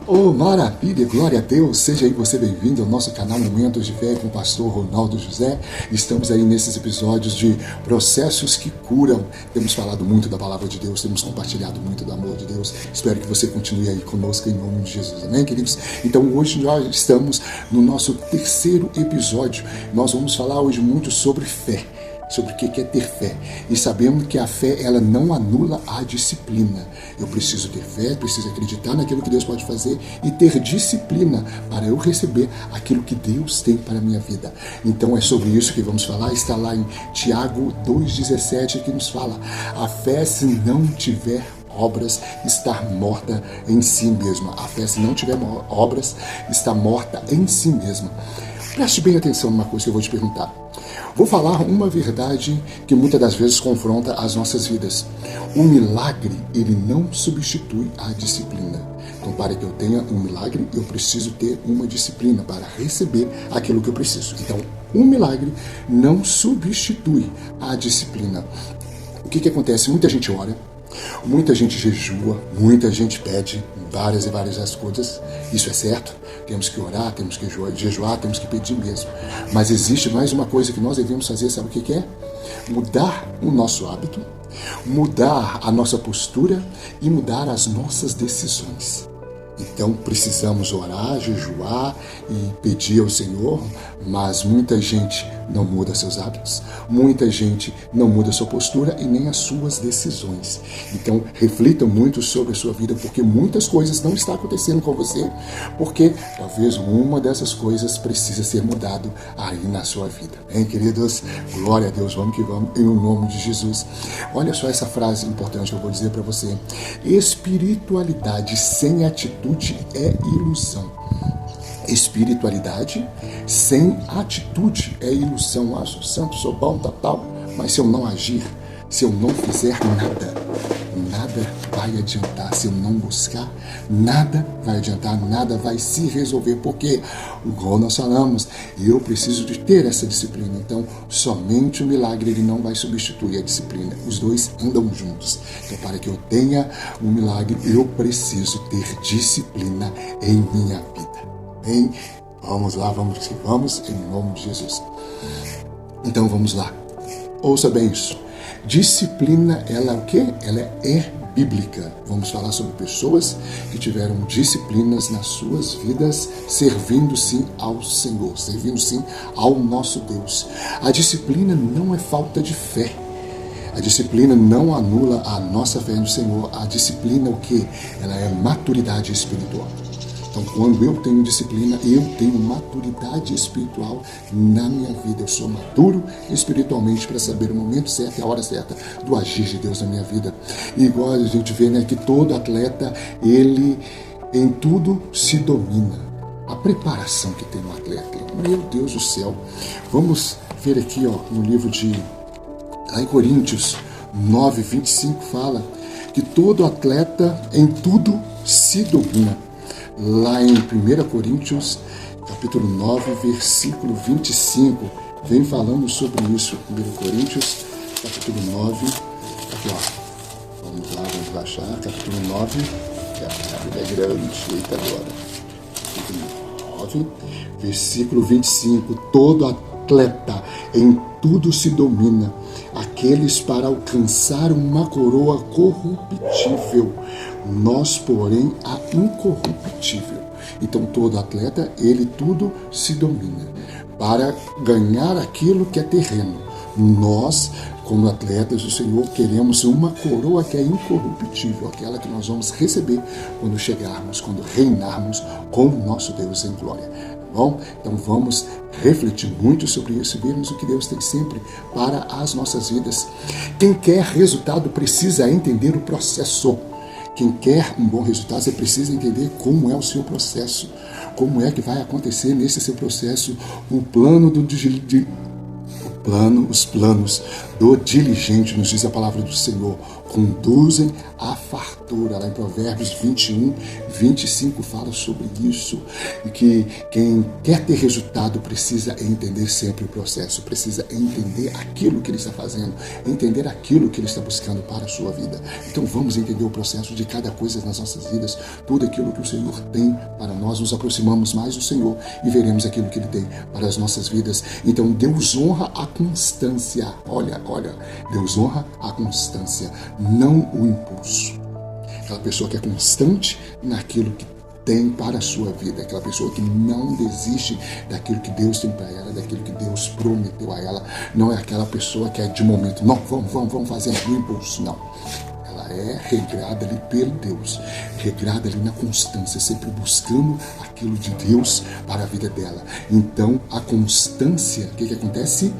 Oh, maravilha, glória a Deus, seja aí você bem-vindo ao nosso canal Momentos de Fé com o pastor Ronaldo José. Estamos aí nesses episódios de processos que curam. Temos falado muito da palavra de Deus, temos compartilhado muito do amor de Deus. Espero que você continue aí conosco em nome de Jesus, amém, queridos? Então hoje nós estamos no nosso terceiro episódio. Nós vamos falar hoje muito sobre fé. Sobre o que é ter fé. E sabemos que a fé, ela não anula a disciplina. Eu preciso ter fé, preciso acreditar naquilo que Deus pode fazer e ter disciplina para eu receber aquilo que Deus tem para a minha vida. Então é sobre isso que vamos falar. Está lá em Tiago 2,17 que nos fala: a fé, se não tiver obras, está morta em si mesma. A fé, se não tiver obras, está morta em si mesma. Preste bem atenção numa coisa que eu vou te perguntar. Vou falar uma verdade que muitas das vezes confronta as nossas vidas. O milagre, ele não substitui a disciplina. Então, para que eu tenha um milagre, eu preciso ter uma disciplina para receber aquilo que eu preciso. Então, um milagre não substitui a disciplina. O que acontece? Muita gente ora, muita gente jejua, muita gente pede várias e várias coisas. Isso é certo. Temos que orar, temos que jejuar, temos que pedir mesmo. Mas existe mais uma coisa que nós devemos fazer, sabe o que é? Mudar o nosso hábito, mudar a nossa postura e mudar as nossas decisões. Então precisamos orar, jejuar e pedir ao Senhor, mas muita gente não muda seus hábitos, muita gente não muda sua postura e nem as suas decisões. Então reflitam muito sobre a sua vida, porque muitas coisas não estão acontecendo com você, porque talvez uma dessas coisas precisa ser mudado aí na sua vida. Hein, queridos? Glória a Deus, vamos que vamos, em nome de Jesus. Olha só essa frase importante que eu vou dizer para você: espiritualidade sem atitude é ilusão. Espiritualidade sem atitude é ilusão. Ah, sou santo, sou bom, tal. Mas se eu não agir, se eu não fizer nada vai adiantar. Se eu não buscar, nada vai adiantar, nada vai se resolver, porque, igual nós falamos, eu preciso de ter essa disciplina. Então, somente o milagre, ele não vai substituir a disciplina. Os dois andam juntos. Então, para que eu tenha um milagre, eu preciso ter disciplina em minha vida. Bem, vamos lá, vamos, em nome de Jesus. Então, vamos lá. Ouça bem isso. Disciplina, ela é o quê? Ela é bíblica. Vamos falar sobre pessoas que tiveram disciplinas nas suas vidas, servindo sim ao Senhor, servindo sim ao nosso Deus. A disciplina não é falta de fé. A disciplina não anula a nossa fé no Senhor. A disciplina o quê? Ela é maturidade espiritual. Então, quando eu tenho disciplina, eu tenho maturidade espiritual na minha vida. Eu sou maduro espiritualmente para saber o momento certo e a hora certa do agir de Deus na minha vida. E igual a gente vê, né, que todo atleta, ele em tudo se domina. A preparação que tem um atleta, meu Deus do céu. Vamos ver aqui, ó, no livro lá em Coríntios 9:25 fala que todo atleta em tudo se domina. Lá em 1 Coríntios, capítulo 9, versículo 25, vem falando sobre isso. 1 Coríntios, capítulo 9, aqui ó, vamos lá, vamos baixar, capítulo 9, a Bíblia é grande, eita agora, capítulo 9, versículo 25, todo atleta em tudo se domina, aqueles para alcançar uma coroa corruptível, nós, porém, a incorruptível. Então, todo atleta, ele tudo se domina para ganhar aquilo que é terreno. Nós, como atletas do Senhor, queremos uma coroa que é incorruptível, aquela que nós vamos receber quando chegarmos, quando reinarmos com o nosso Deus em glória. Bom, então vamos refletir muito sobre isso e vermos o que Deus tem sempre para as nossas vidas. Quem quer resultado precisa entender o processo. Quem quer um bom resultado, você precisa entender como é o seu processo, como é que vai acontecer nesse seu processo, os planos do diligente, nos diz a palavra do Senhor, conduzem à fartura. Lá em Provérbios 21, 25 fala sobre isso. E que quem quer ter resultado precisa entender sempre o processo, precisa entender aquilo que ele está fazendo, entender aquilo que ele está buscando para a sua vida. Então vamos entender o processo de cada coisa nas nossas vidas, tudo aquilo que o Senhor tem para nós. Nos aproximamos mais do Senhor e veremos aquilo que ele tem para as nossas vidas. Então Deus honra a constância. Olha, Deus honra a constância, não o impulso. Aquela pessoa que é constante naquilo que tem para a sua vida, aquela pessoa que não desiste daquilo que Deus tem para ela, daquilo que Deus prometeu a ela. Não é aquela pessoa que é de momento, não, vamos fazer no impulso, não. Ela é regrada ali pelo Deus, regrada ali na constância, sempre buscando aquilo de Deus para a vida dela. Então a constância, o que acontece?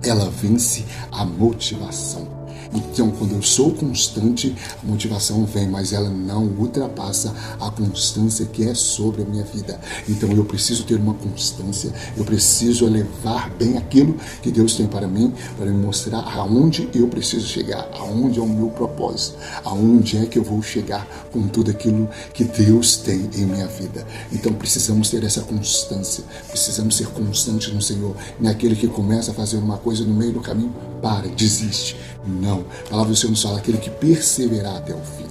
Ela vence a motivação. Então, quando eu sou constante, a motivação vem, mas ela não ultrapassa a constância que é sobre a minha vida. Então, eu preciso ter uma constância, eu preciso levar bem aquilo que Deus tem para mim, para me mostrar aonde eu preciso chegar, aonde é o meu propósito, aonde é que eu vou chegar com tudo aquilo que Deus tem em minha vida. Então, precisamos ter essa constância, precisamos ser constantes no Senhor. Não é aquele que começa a fazer uma coisa no meio do caminho, desiste. Não. A palavra do Senhor nos fala aquele que perseverar até o fim.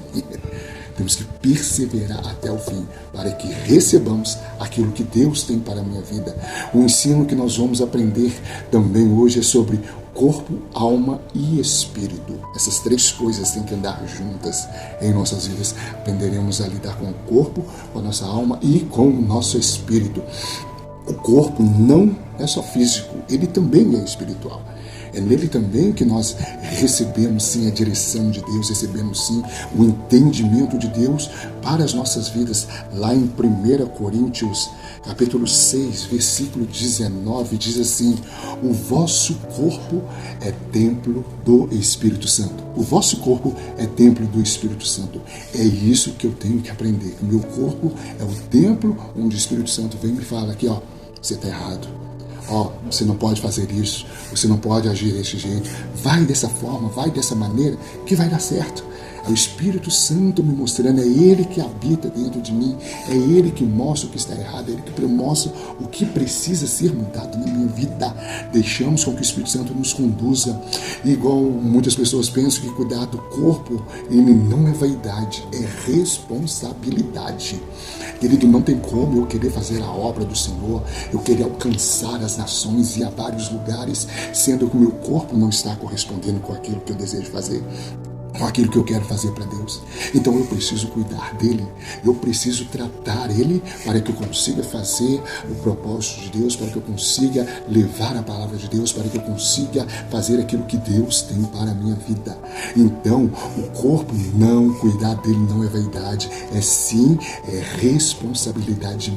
Temos que perseverar até o fim para que recebamos aquilo que Deus tem para a minha vida. O ensino que nós vamos aprender também hoje é sobre corpo, alma e espírito. Essas três coisas têm que andar juntas em nossas vidas. Aprenderemos a lidar com o corpo, com a nossa alma e com o nosso espírito. O corpo não é só físico, ele também é espiritual. É nele também que nós recebemos sim a direção de Deus, recebemos sim o entendimento de Deus para as nossas vidas. Lá em 1 Coríntios, capítulo 6, versículo 19, diz assim: o vosso corpo é templo do Espírito Santo. O vosso corpo é templo do Espírito Santo. É isso que eu tenho que aprender. O meu corpo é o templo onde o Espírito Santo vem e me fala aqui, você está errado. Você não pode fazer isso, você não pode agir desse jeito, vai dessa forma, vai dessa maneira, que vai dar certo. É o Espírito Santo me mostrando, é Ele que habita dentro de mim, é Ele que mostra o que está errado, é Ele que mostra o que precisa ser mudado na minha vida. Deixamos com que o Espírito Santo nos conduza. Igual muitas pessoas pensam que cuidar do corpo, ele não é vaidade, é responsabilidade. Querido, não tem como eu querer fazer a obra do Senhor, eu querer alcançar as nações e a vários lugares, sendo que o meu corpo não está correspondendo com aquilo que eu desejo fazer, com aquilo que eu quero fazer para Deus. Então eu preciso cuidar dele, eu preciso tratar ele para que eu consiga fazer o propósito de Deus, para que eu consiga levar a palavra de Deus, para que eu consiga fazer aquilo que Deus tem para a minha vida. Então o corpo, não, cuidar dele não é vaidade, é sim, é responsabilidade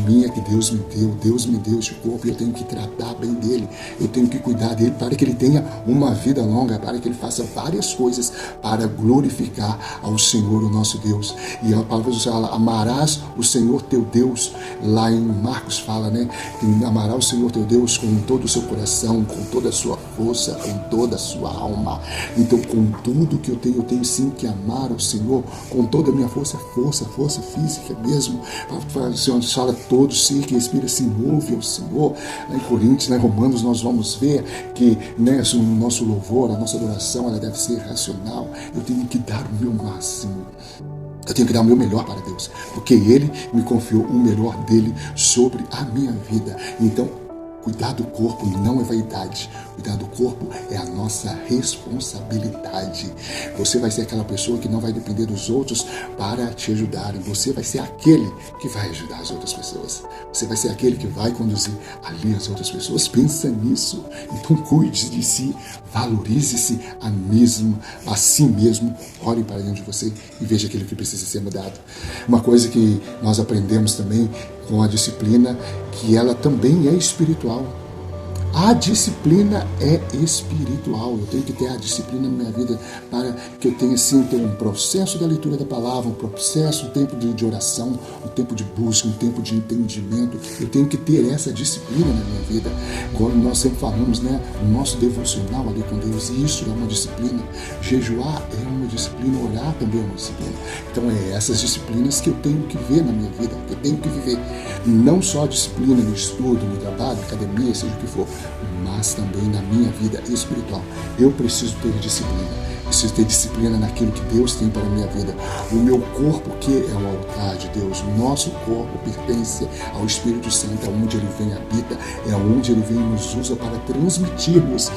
minha que Deus me deu. Deus me deu este corpo e eu tenho que tratar bem dele, eu tenho que cuidar dele para que ele tenha uma vida longa, para que ele faça várias coisas para glorificar ao Senhor, o nosso Deus. E a palavra do Senhor fala: amarás o Senhor teu Deus. Lá em Marcos fala, que amarás o Senhor teu Deus com todo o seu coração, com toda a sua força, com toda a sua alma. Então, com tudo que eu tenho sim que amar ao Senhor, com toda a minha força física mesmo. O Senhor fala: todo ser que respira se move ao Senhor. Lá em Coríntios, em Romanos, nós vamos ver que o nosso louvor, a nossa adoração, ela deve ser racional. Eu tenho que dar o meu máximo. Eu tenho que dar o meu melhor para Deus, porque Ele me confiou o melhor dele sobre a minha vida. Então, cuidar do corpo não é vaidade. Cuidar do corpo é a nossa responsabilidade. Você vai ser aquela pessoa que não vai depender dos outros para te ajudarem. Você vai ser aquele que vai ajudar as outras pessoas. Você vai ser aquele que vai conduzir ali as outras pessoas. Pensa nisso. Então cuide de si, valorize-se a si mesmo. Olhe para dentro de você e veja aquilo que precisa ser mudado. Uma coisa que nós aprendemos também com a disciplina, que ela também é espiritual. A disciplina é espiritual. Eu tenho que ter a disciplina na minha vida para que eu tenha sim um processo da leitura da palavra, um processo, um tempo de oração, um tempo de busca, um tempo de entendimento. Eu tenho que ter essa disciplina na minha vida. Como nós sempre falamos, o nosso devocional ali com Deus, e isso é uma disciplina. Jejuar é uma disciplina, orar também é uma disciplina. Então é essas disciplinas que eu tenho que ver na minha vida, que eu tenho que viver. Não só a disciplina no estudo, no trabalho, academia, seja o que for, mas também na minha vida espiritual. Eu preciso ter disciplina. Preciso ter disciplina naquilo que Deus tem para a minha vida. O meu corpo, que é o altar de Deus, o nosso corpo pertence ao Espírito Santo, é onde Ele vem, habita, é onde Ele vem e nos usa para transmitirmos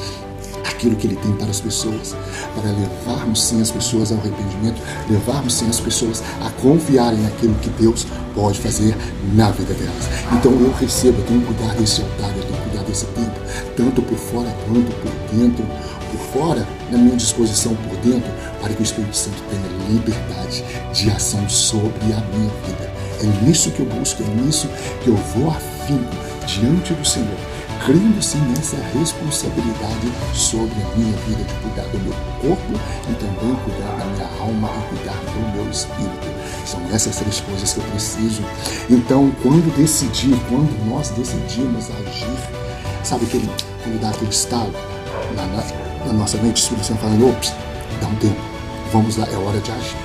aquilo que Ele tem para as pessoas, para levarmos sim as pessoas ao arrependimento, levarmos sim as pessoas a confiarem naquilo que Deus pode fazer na vida delas. Então eu recebo, eu tenho que cuidar desse altar, eu tenho que cuidar desse tempo, tanto por fora quanto por dentro. Por fora, na minha disposição por dentro, para que o Espírito Santo tenha liberdade de ação sobre a minha vida. É nisso que eu busco, é nisso que eu vou afinco diante do Senhor, crendo sim nessa responsabilidade sobre a minha vida, de cuidar do meu corpo e também cuidar da minha alma e cuidar do meu espírito. São essas três coisas que eu preciso. Então, quando nós decidimos agir, sabe quando dá aquele estalo na nossa mente, o Espírito Santo falando, ops, dá um tempo, vamos lá, é hora de agir.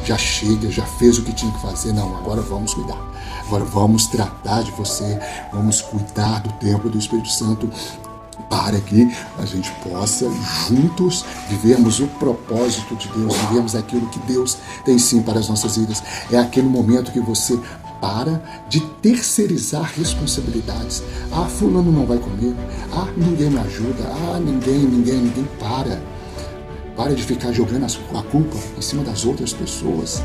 Já chega, já fez o que tinha que fazer, não, agora vamos cuidar. Agora vamos tratar de você, vamos cuidar do templo do Espírito Santo, para que a gente possa juntos vivermos o propósito de Deus, vivermos aquilo que Deus tem sim para as nossas vidas. É aquele momento que você para de terceirizar responsabilidades. Ah, fulano não vai comigo. Ah, ninguém me ajuda. Ah, ninguém para. Para de ficar jogando a culpa em cima das outras pessoas.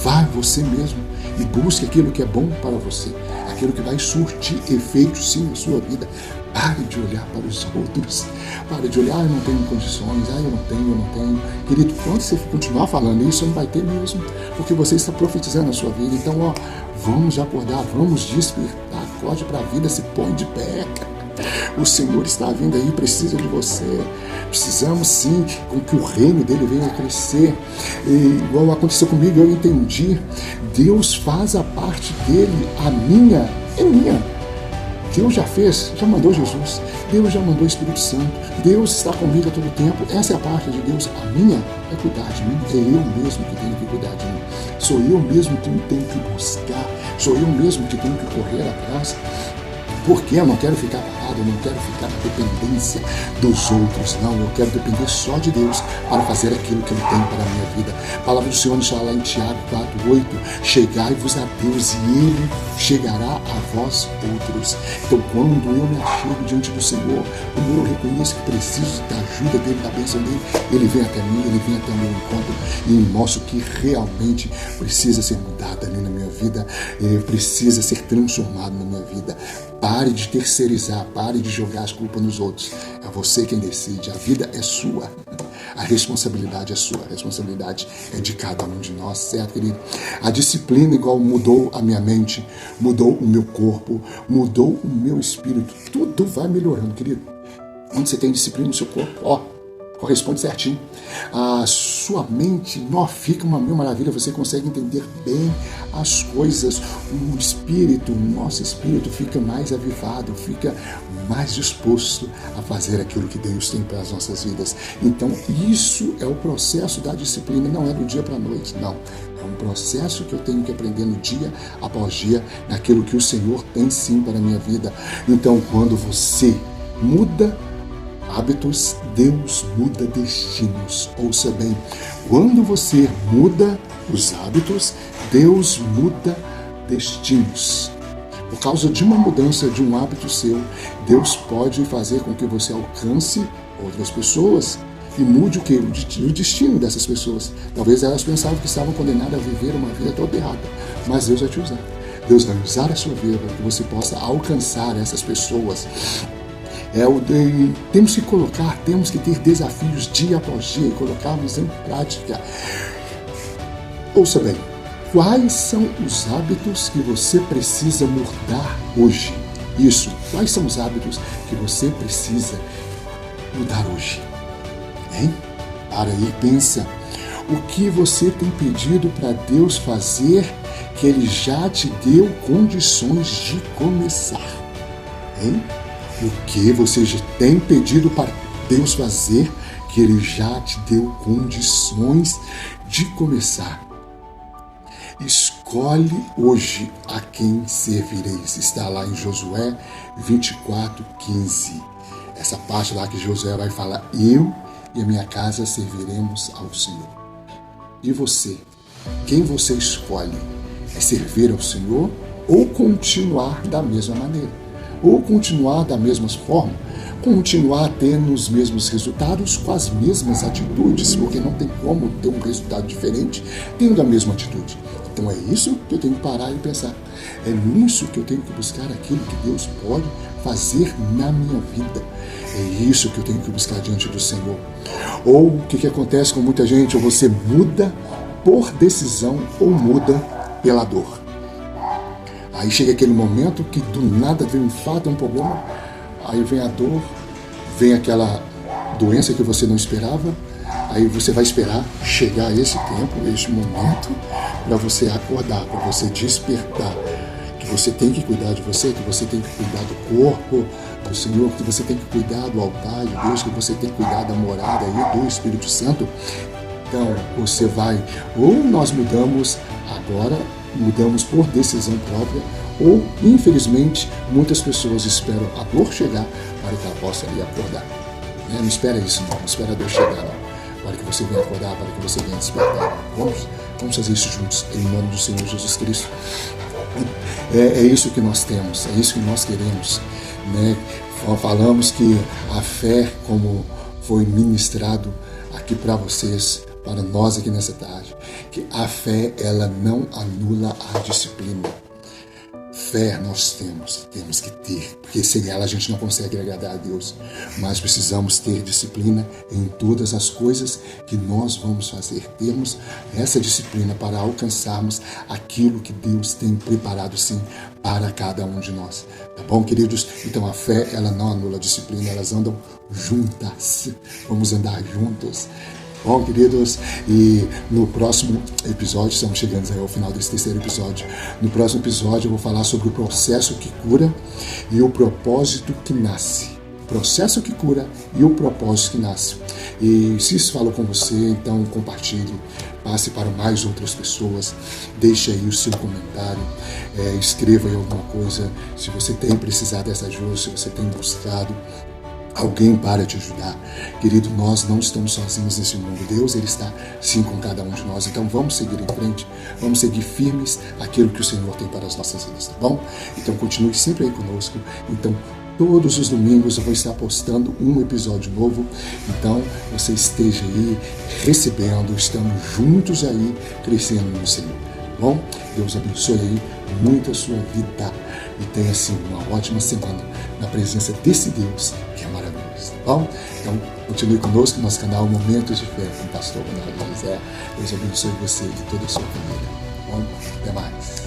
Vá você mesmo e busque aquilo que é bom para você, aquilo que vai surtir efeitos sim na sua vida. Pare de olhar para os outros. Pare de olhar, eu não tenho condições, eu não tenho. Querido, quando você continuar falando isso, não vai ter mesmo, porque você está profetizando a sua vida. Então, vamos acordar, vamos despertar, acorde para a vida, se põe de pé. O Senhor está vindo aí, precisa de você. Precisamos sim com que o reino dele venha a crescer. E, igual aconteceu comigo, eu entendi. Deus faz a parte dele, a minha é minha. Deus já fez, já mandou Jesus. Deus já mandou o Espírito Santo. Deus está comigo a todo tempo. Essa é a parte de Deus. A minha é cuidar de mim. É eu mesmo que tenho que cuidar de mim. Sou eu mesmo que tenho que buscar. Sou eu mesmo que tenho que correr atrás. Porque eu não quero ficar parado, eu não quero ficar na dependência dos outros, não. Eu quero depender só de Deus para fazer aquilo que Ele tem para a minha vida. A palavra do Senhor nos fala lá em Tiago 4:8, chegai-vos a Deus e Ele chegará a vós outros. Então, quando eu me achego diante do Senhor, quando eu reconheço que preciso da ajuda dEle, da bênção dEle, Ele vem até mim, Ele vem até o meu encontro e me mostra o que realmente precisa ser mudado ali na minha vida, precisa ser transformado na minha vida. Pare de terceirizar, pare de jogar as culpas nos outros. É você quem decide, a vida é sua. A responsabilidade é sua, a responsabilidade é de cada um de nós, certo, querido? A disciplina igual mudou a minha mente, mudou o meu corpo, mudou o meu espírito. Tudo vai melhorando, querido. Quando você tem disciplina no seu corpo, corresponde certinho. A sua mente, fica uma mil maravilha, você consegue entender bem as coisas. O espírito, o nosso espírito fica mais avivado, fica mais disposto a fazer aquilo que Deus tem para as nossas vidas. Então, isso é o processo da disciplina, não é do dia para a noite, não. É um processo que eu tenho que aprender no dia após dia, naquilo que o Senhor tem sim para a minha vida. Então, quando você muda hábitos, Deus muda destinos. Ouça bem, quando você muda os hábitos, Deus muda destinos. Por causa de uma mudança de um hábito seu, Deus pode fazer com que você alcance outras pessoas e mude o quê? O destino dessas pessoas. Talvez elas pensavam que estavam condenadas a viver uma vida toda errada, mas Deus vai te usar. Deus vai usar a sua vida para que você possa alcançar essas pessoas. Temos que ter desafios dia após dia e colocarmos em prática. Ouça bem, quais são os hábitos que você precisa mudar hoje? Isso, quais são os hábitos que você precisa mudar hoje? Hein? Para aí, pensa. O que você tem pedido para Deus fazer que Ele já te deu condições de começar? Hein? O que você já tem pedido para Deus fazer que Ele já te deu condições de começar. Escolhe hoje a quem servireis. Está lá em Josué 24:15. Essa parte lá que Josué vai falar: eu e a minha casa serviremos ao Senhor. E você? Quem você escolhe? É servir ao Senhor ou continuar da mesma maneira? Ou continuar da mesma forma? Continuar tendo os mesmos resultados com as mesmas atitudes, porque não tem como ter um resultado diferente tendo a mesma atitude. Então é isso que eu tenho que parar e pensar. É nisso que eu tenho que buscar aquilo que Deus pode fazer na minha vida. É isso que eu tenho que buscar diante do Senhor. Ou o que acontece com muita gente? Ou você muda por decisão ou muda pela dor. Aí chega aquele momento que do nada vem um fato, um problema, aí vem a dor, vem aquela doença que você não esperava, aí você vai esperar chegar esse tempo, este momento, para você acordar, para você despertar, que você tem que cuidar de você, que você tem que cuidar do corpo do Senhor, que você tem que cuidar do altar de Deus, que você tem que cuidar da morada aí do Espírito Santo. Então você vai, ou nós mudamos agora, mudamos por decisão própria, ou infelizmente muitas pessoas esperam a dor chegar para que ela possa ali acordar. Não espera isso não espera a dor chegar não, para que você venha acordar, para que você venha despertar. Vamos fazer isso juntos, em nome do Senhor Jesus Cristo. É isso que nós temos, é isso que nós queremos, né? Falamos que a fé, como foi ministrado aqui para vocês, para nós aqui nessa tarde, que a fé, ela não anula a disciplina. Fé nós temos que ter, porque sem ela a gente não consegue agradar a Deus, mas precisamos ter disciplina em todas as coisas que nós vamos fazer. Temos essa disciplina para alcançarmos aquilo que Deus tem preparado sim para cada um de nós. Tá bom, queridos? Então a fé, ela não anula a disciplina, elas andam juntas. Vamos andar juntos. Bom, queridos, e no próximo episódio, estamos chegando aí ao final desse terceiro episódio, no próximo episódio eu vou falar sobre o processo que cura e o propósito que nasce. O processo que cura e o propósito que nasce. E se isso falou com você, então compartilhe, passe para mais outras pessoas, deixe aí o seu comentário, escreva aí alguma coisa, se você tem precisado dessa ajuda, se você tem buscado alguém para te ajudar. Querido, nós não estamos sozinhos nesse mundo. Deus, Ele está sim com cada um de nós. Então vamos seguir em frente, vamos seguir firmes aquilo que o Senhor tem para as nossas vidas, tá bom? Então continue sempre aí conosco. Então todos os domingos eu vou estar postando um episódio novo. Então você esteja aí recebendo, estamos juntos aí crescendo no Senhor. Bom, Deus abençoe aí muito a sua vida e tenha assim uma ótima semana na presença desse Deus que é maravilhoso, tá bom? Então continue conosco no nosso canal Momentos de Fé com o pastor Ronaldo José. Deus abençoe você e toda a sua família. Bom, até mais.